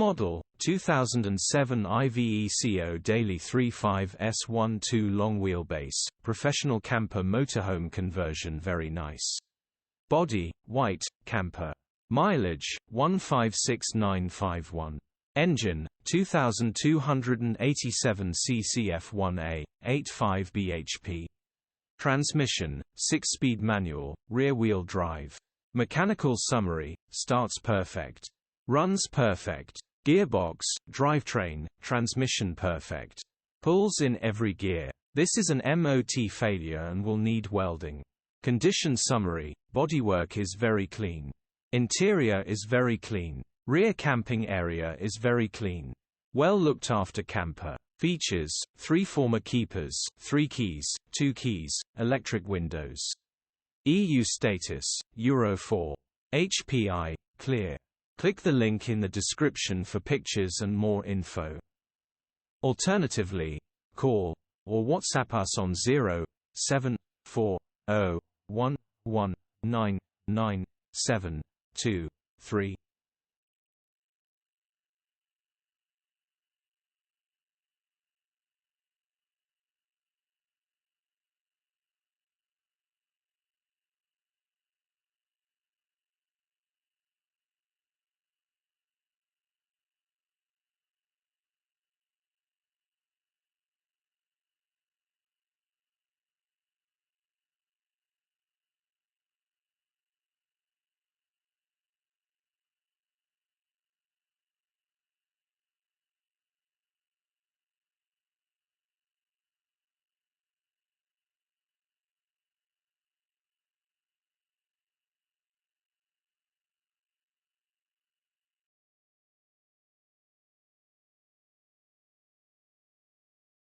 Model 2007 Iveco Daily 35S12 long wheelbase, professional camper motorhome conversion. Very nice. Body white, camper. Mileage 156951. Engine 2287 cc F1A, 85 bhp. Transmission 6-speed manual, rear-wheel drive. Mechanical summary: starts perfect. Runs perfect. Gearbox, drivetrain, transmission perfect. Pulls in every gear. This is an MOT failure and will need welding. Condition summary: bodywork is very clean. Interior is very clean. Rear camping area is very clean. Well looked after camper. Features: 3 former keepers, 3 keys, 2 keys, electric windows. EU status: Euro 4. HPI, clear. Click the link in the description for pictures and more info. Alternatively, call or WhatsApp us on 07401199723.